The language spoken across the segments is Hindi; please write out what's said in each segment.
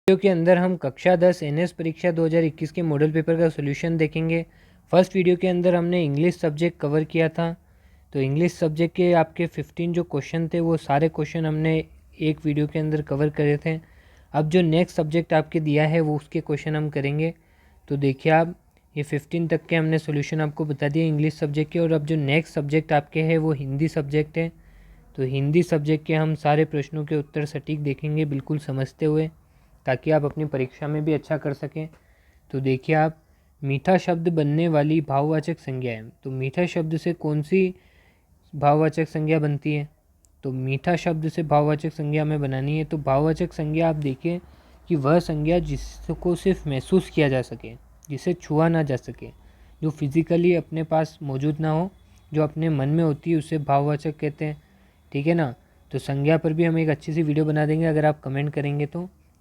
वीडियो के अंदर हम कक्षा 10 एनएस परीक्षा 2021 के मॉडल पेपर का सॉल्यूशन देखेंगे। फर्स्ट वीडियो के अंदर हमने इंग्लिश सब्जेक्ट कवर किया था, तो इंग्लिश सब्जेक्ट के आपके 15 जो क्वेश्चन थे वो सारे क्वेश्चन हमने एक वीडियो के अंदर कवर करे थे। अब जो नेक्स्ट सब्जेक्ट आपके दिया है वो उसके क्वेश्चन हम करेंगे। तो देखिए आप, ये 15 तक के हमने सोल्यूशन आपको बता दिए इंग्लिश सब्जेक्ट के। और अब जो नेक्स्ट सब्जेक्ट आपके है वो हिंदी सब्जेक्ट है। तो हिंदी सब्जेक्ट के हम सारे प्रश्नों के उत्तर सटीक देखेंगे, बिल्कुल समझते हुए, ताकि आप अपनी परीक्षा में भी अच्छा कर सकें। तो देखिए आप, मीठा शब्द बनने वाली भाववाचक संज्ञा है। तो मीठा शब्द से कौन सी भाववाचक संज्ञा बनती है? तो मीठा शब्द से भाववाचक संज्ञा हमें बनानी है। तो भाववाचक संज्ञा आप देखिए कि वह संज्ञा जिसको सिर्फ महसूस किया जा सके, जिसे छुआ ना जा सके, जो फिजिकली अपने पास मौजूद ना हो, जो अपने मन में होती है, उसे भाववाचक कहते हैं। ठीक है ना। तो संज्ञा पर भी हम एक अच्छी सी वीडियो बना देंगे अगर आप कमेंट करेंगे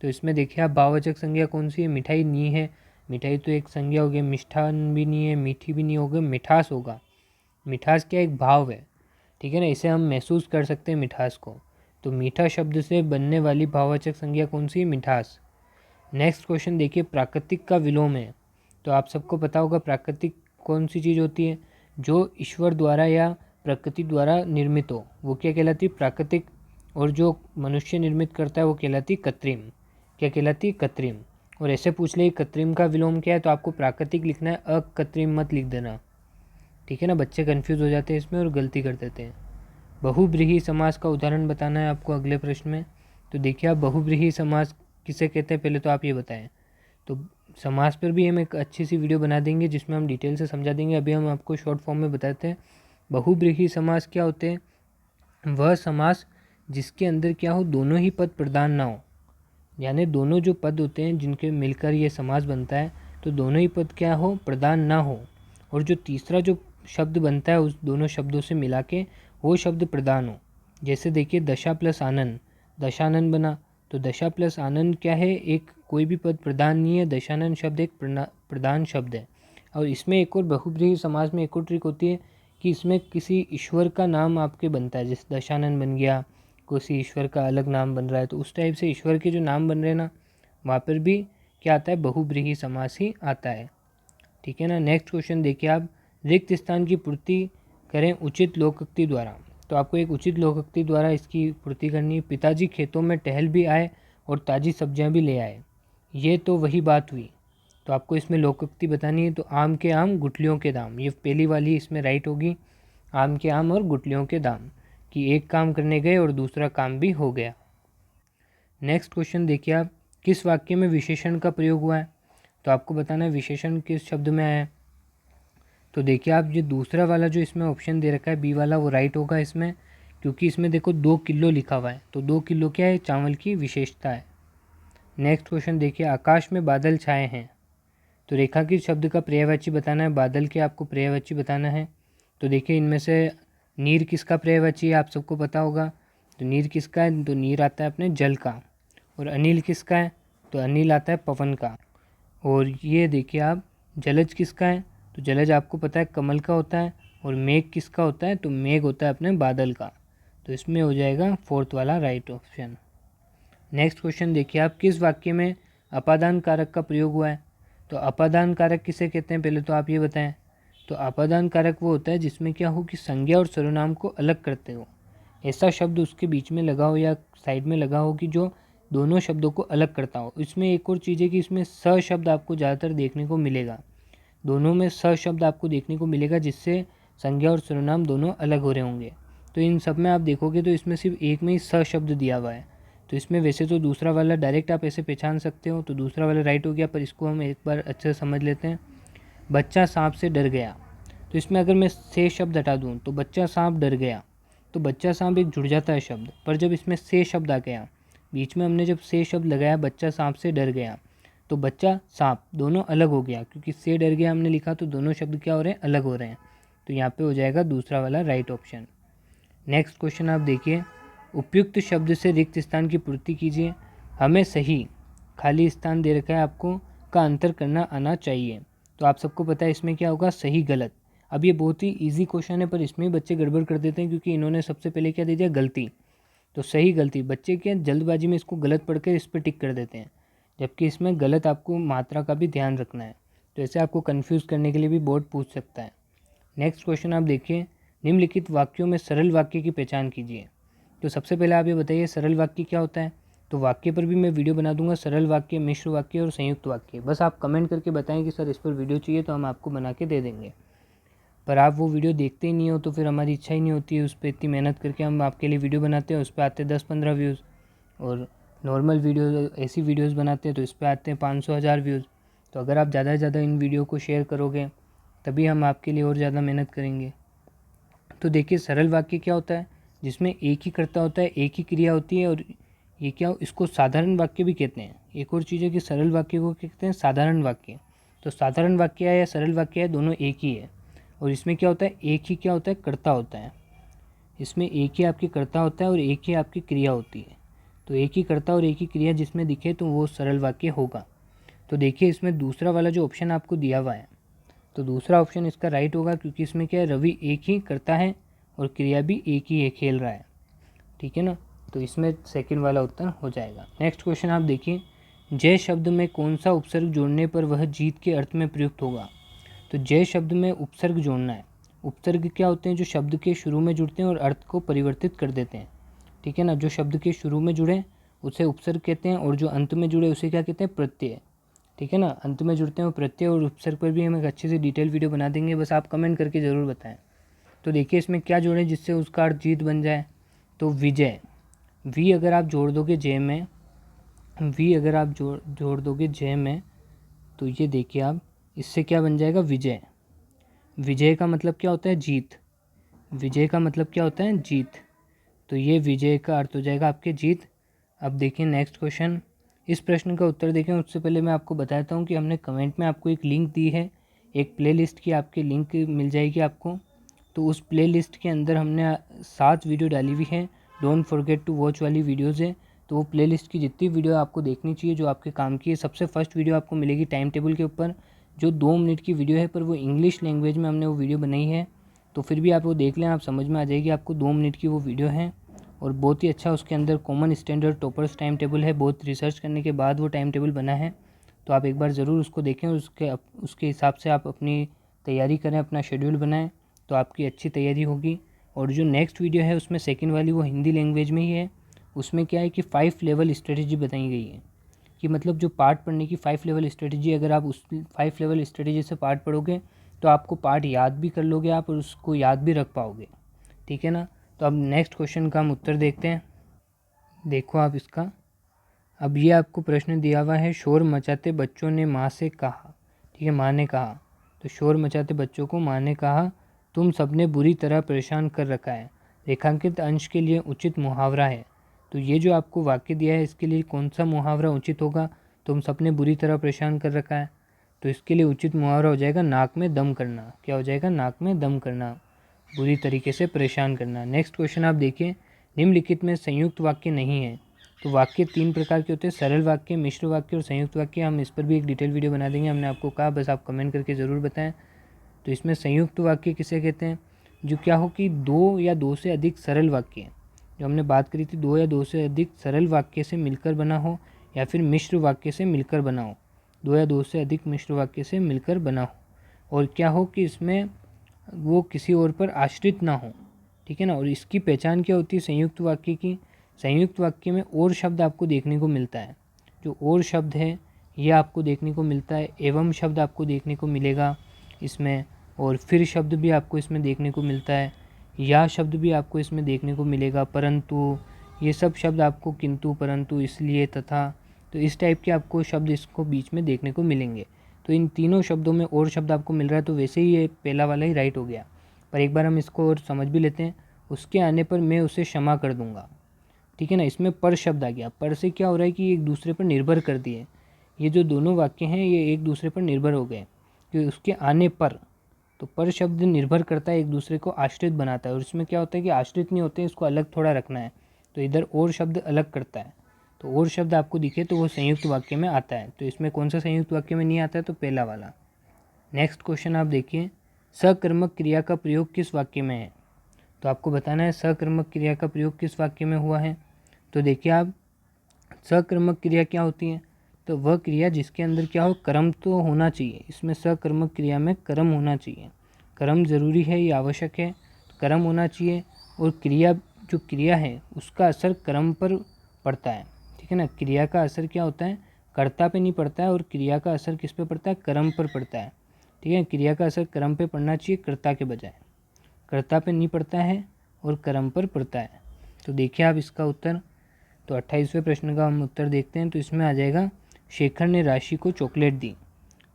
तो इसमें देखिए आप, भाववाचक संज्ञा कौन सी है? मिठाई नहीं है, मिठाई तो एक संज्ञा हो गई। मिष्ठान भी नहीं है, मीठी भी नहीं होगा, मिठास होगा। मिठास क्या एक भाव है, ठीक है ना, इसे हम महसूस कर सकते हैं मिठास को। तो मीठा शब्द से बनने वाली भाववाचक संज्ञा कौन सी है? मिठास। नेक्स्ट क्वेश्चन देखिए, प्राकृतिक का विलोम है। तो आप सबको पता होगा प्राकृतिक कौन सी चीज़ होती है? जो ईश्वर द्वारा या प्रकृति द्वारा निर्मित हो, वो क्या कहलाती है? प्राकृतिक। और जो मनुष्य निर्मित करता है वो कहलाती कृत्रिम। क्या कहलाती है? कृत्रिम। और ऐसे पूछ ले कृत्रिम का विलोम क्या है, तो आपको प्राकृतिक लिखना है, अकृत्रिम मत लिख देना। ठीक है ना, बच्चे कंफ्यूज हो जाते हैं इसमें और गलती कर देते हैं। बहुब्रीहि समास का उदाहरण बताना है आपको अगले प्रश्न में। तो देखिए आप, बहुब्रीहि समास किसे कहते हैं पहले तो आप ये बताएं। तो समास पर भी हम एक अच्छी सी वीडियो बना देंगे जिसमें हम डिटेल से समझा देंगे। अभी हम आपको शॉर्ट फॉर्म में बताते हैं। बहुब्रीहि समास क्या होते हैं? वह समास जिसके अंदर क्या हो, दोनों ही पद प्रधान ना हो, यानी दोनों जो पद होते हैं जिनके मिलकर ये समास बनता है, तो दोनों ही पद क्या हो, प्रधान ना हो। और जो तीसरा जो शब्द बनता है उस दोनों शब्दों से मिला के वो शब्द प्रधान हो। जैसे देखिए, दशा प्लस आनंद, दशानंद बना। तो दशा प्लस आनंद क्या है? एक कोई भी पद प्रधान नहीं है, दशानंद शब्द एक प्रधान शब्द है। और इसमें एक और बहुब्रीहि समास में एक और ट्रिक होती है कि इसमें किसी ईश्वर का नाम आपके बनता है। जैसे दशानंद बन गया, किसी ईश्वर का अलग नाम बन रहा है, तो उस टाइप से ईश्वर के जो नाम बन रहे हैं ना, वहाँ पर भी क्या आता है? बहुब्रीहि समास ही आता है। ठीक है ना। नेक्स्ट क्वेश्चन देखिए आप, रिक्त स्थान की पूर्ति करें उचित लोकोक्ति द्वारा। तो आपको एक उचित लोकोक्ति द्वारा इसकी पूर्ति करनी है। पिताजी खेतों में टहल भी आए और ताज़ी सब्जियां भी ले आए, ये तो वही बात हुई। तो आपको इसमें लोकोक्ति बतानी है। तो आम के आम गुठलियों के दाम, ये पहली वाली इसमें राइट होगी। आम के आम और गुठलियों के दाम, कि एक काम करने गए और दूसरा काम भी हो गया। नेक्स्ट क्वेश्चन देखिए आप, किस वाक्य में विशेषण का प्रयोग हुआ है? तो आपको बताना है विशेषण किस शब्द में आया है। तो देखिए आप, जो दूसरा वाला जो इसमें ऑप्शन दे रखा है बी वाला, वो राइट होगा इसमें, क्योंकि इसमें देखो 2 किलो लिखा हुआ है। तो 2 किलो क्या है? चावल की विशेषता है। नेक्स्ट क्वेश्चन देखिए, आकाश में बादल छाए हैं। तो रेखांकित शब्द का पर्यायवाची बताना है, बादल के आपको पर्यायवाची बताना है। तो देखिए इनमें से नीर किसका पर्यायवाची है, आप सबको पता होगा। तो नीर किसका है? तो नीर आता है अपने जल का। और अनिल किसका है? तो अनिल आता है पवन का। और ये देखिए आप, जलज किसका है? तो जलज आपको पता है कमल का होता है। और मेघ किसका होता है? तो मेघ होता है अपने बादल का। तो इसमें हो जाएगा फोर्थ वाला राइट ऑप्शन। नेक्स्ट क्वेश्चन देखिए आप, किस वाक्य में अपादान कारक का प्रयोग हुआ है? तो अपादान कारक किसे कहते हैं पहले तो आप ये बताएं। तो अपादान कारक वो होता है जिसमें क्या हो कि संज्ञा और सर्वनाम को अलग करते हो, ऐसा शब्द उसके बीच में लगा हो या साइड में लगा हो कि जो दोनों शब्दों को अलग करता हो। इसमें एक और चीज़ है कि इसमें स शब्द आपको ज़्यादातर देखने को मिलेगा, दोनों में स शब्द आपको देखने को मिलेगा, जिससे संज्ञा और सर्वनाम दोनों अलग हो रहे होंगे। तो इन सब में आप देखोगे तो इसमें सिर्फ एक में ही स शब्द दिया हुआ है। तो इसमें वैसे तो दूसरा वाला डायरेक्ट आप ऐसे पहचान सकते हो, तो दूसरा वाला राइट हो गया, पर इसको हम एक बार अच्छे से समझ लेते हैं। बच्चा सांप से डर गया। तो इसमें अगर मैं से शब्द हटा दूँ तो बच्चा सांप डर गया, तो बच्चा सांप एक जुड़ जाता है शब्द। पर जब इसमें से शब्द आ गया बीच में, हमने जब से शब्द लगाया, बच्चा सांप से डर गया, तो बच्चा सांप दोनों अलग हो गया, क्योंकि से डर गया हमने लिखा तो दोनों शब्द क्या हो रहे हैं? अलग हो रहे हैं। तो यहाँ पे हो जाएगा दूसरा वाला राइट ऑप्शन। नेक्स्ट क्वेश्चन आप देखिए, उपयुक्त शब्द से रिक्त स्थान की पूर्ति कीजिए। हमें सही, खाली स्थान दे रखा है आपको, का अंतर करना आना चाहिए। तो आप सबको पता है इसमें क्या होगा? सही गलत। अब ये बहुत ही इजी क्वेश्चन है, पर इसमें बच्चे गड़बड़ कर देते हैं, क्योंकि इन्होंने सबसे पहले क्या दे दिया? गलती। तो सही गलती, बच्चे क्या जल्दबाजी में इसको गलत पढ़ कर इस पर टिक कर देते हैं, जबकि इसमें गलत आपको मात्रा का भी ध्यान रखना है। तो ऐसे आपको कन्फ्यूज़ करने के लिए भी बोर्ड पूछ सकता है। नेक्स्ट क्वेश्चन आप देखिए, निम्नलिखित वाक्यों में सरल वाक्य की पहचान कीजिए। तो सबसे पहले आप ये बताइए सरल वाक्य क्या होता है। तो वाक्य पर भी मैं वीडियो बना दूंगा, सरल वाक्य, मिश्र वाक्य और संयुक्त वाक्य। बस आप कमेंट करके बताएं कि सर इस पर वीडियो चाहिए, तो हम आपको बना के दे देंगे। पर आप वो वीडियो देखते ही नहीं हो तो फिर हमारी इच्छा ही नहीं होती है उस पर इतनी मेहनत करके हम आपके लिए वीडियो बनाते हैं, उस पर आते 10-15 व्यूज़। और नॉर्मल वीडियो ऐसी वीडियोस बनाते हैं तो इस पर आते हैं 500-1000 व्यूज़। तो अगर आप ज़्यादा से ज़्यादा इन वीडियो को शेयर करोगे तभी हम आपके लिए और ज़्यादा मेहनत करेंगे। तो देखिए सरल वाक्य क्या होता है, जिसमें एक ही कर्ता होता है, एक ही क्रिया होती है। और ये क्या, इसको साधारण वाक्य भी कहते हैं। एक और चीज़ है कि सरल वाक्य को कहते हैं साधारण वाक्य। तो साधारण वाक्य है या सरल वाक्य है, दोनों एक ही है। और इसमें क्या होता है, एक ही क्या होता है, कर्ता होता है। इसमें एक ही आपकी कर्ता होता है और एक ही आपकी क्रिया होती है। तो एक ही कर्ता और एक ही क्रिया जिसमें दिखे तो वो सरल वाक्य होगा। तो देखिए इसमें दूसरा वाला जो ऑप्शन आपको दिया हुआ है, तो दूसरा ऑप्शन इसका राइट होगा, क्योंकि इसमें क्या है, रवि एक ही करता है और क्रिया भी एक ही है, खेल रहा है। ठीक है ना, तो इसमें सेकंड वाला उत्तर हो जाएगा। नेक्स्ट क्वेश्चन आप देखिए, जय शब्द में कौन सा उपसर्ग जोड़ने पर वह जीत के अर्थ में प्रयुक्त होगा। तो जय शब्द में उपसर्ग जोड़ना है। उपसर्ग क्या होते हैं, जो शब्द के शुरू में जुड़ते हैं और अर्थ को परिवर्तित कर देते हैं। ठीक है ना, जो शब्द के शुरू में जुड़े उसे उपसर्ग कहते हैं, और जो अंत में जुड़े उसे क्या कहते हैं, प्रत्यय। ठीक है ना, अंत में जुड़ते हैं वो प्रत्यय। और उपसर्ग पर भी हम एक अच्छे से डिटेल वीडियो बना देंगे, बस आप कमेंट करके ज़रूर बताएं। तो देखिए इसमें क्या जोड़ें जिससे उसका अर्थ जीत बन जाए। तो विजय, वी अगर आप जोड़ दोगे जय में, वी अगर आप जोड़ दोगे जय में, तो ये देखिए आप, इससे क्या बन जाएगा, विजय। विजय का मतलब क्या होता है, जीत। विजय का मतलब क्या होता है, जीत। तो ये विजय का अर्थ हो जाएगा आपके जीत। अब देखिए नेक्स्ट क्वेश्चन, इस प्रश्न का उत्तर देखें उससे पहले मैं आपको बताता हूँ कि हमने कमेंट में आपको एक लिंक दी है, एक प्लेलिस्ट की आपकी लिंक मिल जाएगी आपको। तो उस प्लेलिस्ट के अंदर हमने 7 वीडियो डाली हुई है, डोंट फॉरगेट टू वॉच वाली वीडियोज़ है। तो वो प्लेलिस्ट की जितनी वीडियो आपको देखनी चाहिए जो आपके काम की है, सबसे फर्स्ट वीडियो आपको मिलेगी टाइम टेबल के ऊपर, जो 2 मिनट की वीडियो है, पर वो इंग्लिश लैंग्वेज में हमने वो वीडियो बनाई है। तो फिर भी आप वो देख लें, आप समझ में आ जाएगी आपको। 2 मिनट की वो वीडियो है और बहुत ही अच्छा उसके अंदर common standard toppers time table है। बहुत रिसर्च करने के बाद वो टाइम टेबल बना है, तो आप एक बार ज़रूर उसको देखें और उसके हिसाब से आप अपनी तैयारी करें, अपना शेड्यूल बनाएं, तो आपकी अच्छी तैयारी होगी। और जो नेक्स्ट वीडियो है उसमें सेकंड वाली वो हिंदी लैंग्वेज में ही है। उसमें क्या है कि 5 लेवल स्ट्रेटजी बताई गई है, कि मतलब जो पार्ट पढ़ने की 5 लेवल स्ट्रेटजी, अगर आप उस 5 लेवल स्ट्रेटजी से पार्ट पढ़ोगे तो आपको पार्ट याद भी कर लोगे आप, और उसको याद भी रख पाओगे। ठीक है ना, तो अब नेक्स्ट क्वेश्चन का हम उत्तर देखते हैं। देखो आप इसका, अब ये आपको प्रश्न दिया हुआ है, शोर मचाते बच्चों ने माँ से कहा। ठीक है, माँ ने कहा। तो शोर मचाते बच्चों को माँ ने कहा, तुम सबने बुरी तरह परेशान कर रखा है। रेखांकित अंश के लिए उचित मुहावरा है। तो ये जो आपको वाक्य दिया है इसके लिए कौन सा मुहावरा उचित होगा, तुम सबने बुरी तरह परेशान कर रखा है। तो इसके लिए उचित मुहावरा हो जाएगा नाक में दम करना। क्या हो जाएगा, नाक में दम करना, बुरी तरीके से परेशान करना। नेक्स्ट क्वेश्चन आप देखिए, निम्नलिखित में संयुक्त वाक्य नहीं है। तो वाक्य 3 प्रकार के होते हैं, सरल वाक्य, मिश्र वाक्य और संयुक्त वाक्य। हम इस पर भी एक डिटेल वीडियो बना देंगे, हमने आपको कहा, बस आप कमेंट करके ज़रूर बताएं। तो इसमें संयुक्त वाक्य किसे कहते हैं, जो क्या हो कि 2 या 2 से अधिक सरल वाक्य, जो हमने बात करी थी 2 या 2 से अधिक सरल वाक्य से मिलकर बना हो, या फिर मिश्र वाक्य से मिलकर बना हो। 2 या 2 से अधिक मिश्र वाक्य से मिलकर बना हो, और क्या हो कि इसमें वो किसी और पर आश्रित ना हो। ठीक है ना, और इसकी पहचान क्या होती है संयुक्त वाक्य की, संयुक्त वाक्य में और शब्द आपको देखने को मिलता है। जो और शब्द है ये आपको देखने को मिलता है, एवं शब्द आपको देखने को मिलेगा इसमें, और फिर शब्द भी आपको इसमें देखने को मिलता है, या शब्द भी आपको इसमें देखने को मिलेगा, परंतु, ये सब शब्द आपको किंतु, परंतु, इसलिए, तथा, तो इस टाइप के आपको शब्द इसको बीच में देखने को मिलेंगे। तो इन तीनों शब्दों में और शब्द आपको मिल रहा है, तो वैसे ही ये पहला वाला ही राइट हो गया। पर एक बार हम इसको और समझ भी लेते हैं, उसके आने पर मैं उसे क्षमा कर दूंगा। ठीक है ना, इसमें पर शब्द आ गया। पर से क्या हो रहा है कि एक दूसरे पर निर्भर कर दिए, ये जो दोनों वाक्य हैं ये एक दूसरे पर निर्भर हो गए, कि उसके आने पर। तो पर शब्द निर्भर करता है, एक दूसरे को आश्रित बनाता है, और इसमें क्या होता है कि आश्रित नहीं होते, इसको अलग थोड़ा रखना है, तो इधर और शब्द अलग करता है। तो और शब्द आपको दिखे तो वो संयुक्त वाक्य में आता है। तो इसमें कौन सा संयुक्त वाक्य में नहीं आता है, तो पहला वाला। नेक्स्ट क्वेश्चन आप देखिए, सकर्मक क्रिया का प्रयोग किस वाक्य में है। तो आपको बताना है सकर्मक क्रिया का प्रयोग किस वाक्य में हुआ है। तो देखिए आप, सकर्मक क्रिया क्या होती है, तो वह क्रिया जिसके अंदर क्या हो, कर्म तो होना चाहिए, इसमें सकर्मक क्रिया में कर्म होना चाहिए, कर्म ज़रूरी है, ये आवश्यक है, कर्म होना चाहिए। और क्रिया जो क्रिया है उसका असर कर्म पर पड़ता है, ठीक है ना। क्रिया का असर क्या होता है, कर्ता पे नहीं पड़ता है, और क्रिया का असर किस पे पड़ता है, कर्म पर पड़ता है, ठीक है। क्रिया का असर कर्म पे पड़ना चाहिए कर्ता के बजाय, कर्ता पे नहीं पड़ता है और कर्म पर पड़ता है। तो देखिए आप इसका उत्तर, तो 28वें प्रश्न का हम उत्तर देखते हैं। तो इसमें आ जाएगा, शेखर ने राशि को चॉकलेट दी,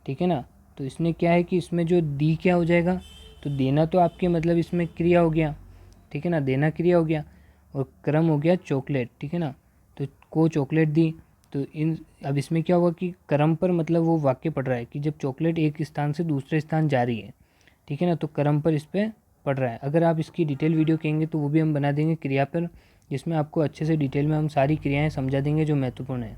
ठीक है ना। तो इसने क्या है कि इसमें जो दी क्या हो जाएगा, तो देना तो आपके मतलब इसमें क्रिया हो गया, ठीक है ना, देना क्रिया हो गया, और क्रम हो गया चॉकलेट, ठीक है ना। तो को चॉकलेट दी, तो इन अब इसमें क्या होगा कि क्रम पर मतलब वो वाक्य पढ़ रहा है कि जब चॉकलेट एक स्थान से दूसरे स्थान जा रही है, ठीक है ना, तो क्रम पर इस पर पढ़ रहा है। अगर आप इसकी डिटेल वीडियो कहेंगे तो वो भी हम बना देंगे क्रिया पर, जिसमें आपको अच्छे से डिटेल में हम सारी क्रियाएं समझा देंगे जो महत्वपूर्ण है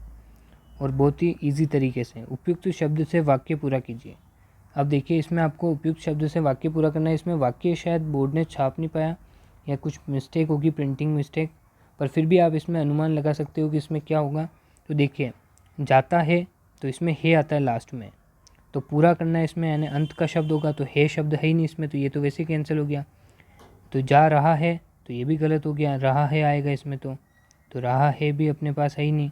और बहुत ही ईजी तरीके से। उपयुक्त शब्द से वाक्य पूरा कीजिए। अब देखिए इसमें आपको उपयुक्त शब्द से वाक्य पूरा करना है। इसमें वाक्य शायद बोर्ड ने छाप नहीं पाया या कुछ मिस्टेक होगी, प्रिंटिंग मिस्टेक, पर फिर भी आप इसमें अनुमान लगा सकते हो कि इसमें क्या होगा। तो देखिए जाता है, तो इसमें हे आता है लास्ट में, तो पूरा करना है इसमें, यानी अंत का शब्द होगा, तो हे शब्द है ही नहीं इसमें, तो ये तो वैसे ही कैंसिल हो गया। तो जा रहा है, तो ये भी गलत हो गया, रहा है आएगा इसमें, तो रहा है भी अपने पास है ही नहीं,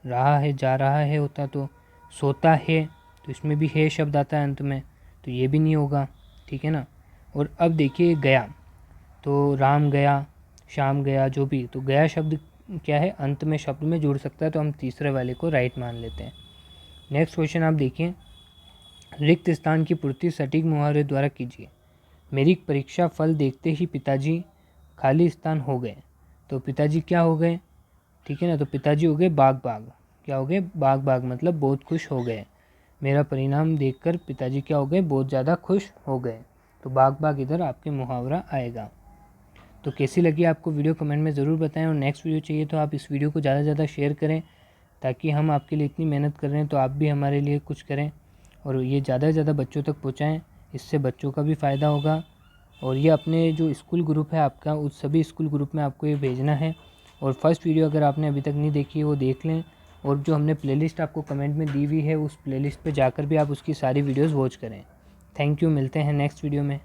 रहा है जा रहा है होता। तो सोता है, तो इसमें भी है शब्द आता है अंत में, तो ये भी नहीं होगा, ठीक है ना। और अब देखिए गया, तो राम गया, शाम गया, जो भी, तो गया शब्द क्या है, अंत में शब्द में जुड़ सकता है, तो हम तीसरे वाले को राइट मान लेते हैं। नेक्स्ट क्वेश्चन आप देखिए, रिक्त स्थान की पूर्ति सटीक मुहावरे द्वारा कीजिए। मेरी परीक्षा फल देखते ही पिताजी खाली स्थान हो गए, तो पिताजी क्या हो गए, ठीक है ना, तो पिताजी हो गए बाग बाग, क्या हो गए, बाग बाग मतलब बहुत खुश हो गए। मेरा परिणाम देखकर पिताजी क्या हो गए, बहुत ज़्यादा खुश हो गए, तो बाग बाग इधर आपके मुहावरा आएगा। तो कैसी लगी आपको वीडियो कमेंट में ज़रूर बताएं, और नेक्स्ट वीडियो चाहिए तो आप इस वीडियो को ज़्यादा से ज़्यादा शेयर करें, ताकि हम आपके लिए इतनी मेहनत कर रहे हैं तो आप भी हमारे लिए कुछ करें और ये ज़्यादा से ज़्यादा बच्चों तक पहुँचाएँ, इससे बच्चों का भी फ़ायदा होगा। और ये अपने जो स्कूल ग्रुप है आपका, उस सभी स्कूल ग्रुप में आपको ये भेजना है। और फर्स्ट वीडियो अगर आपने अभी तक नहीं देखी है वो देख लें, और जो हमने प्लेलिस्ट आपको कमेंट में दी हुई है उस प्लेलिस्ट पे जाकर भी आप उसकी सारी वीडियोस वॉच करें। थैंक यू, मिलते हैं नेक्स्ट वीडियो में।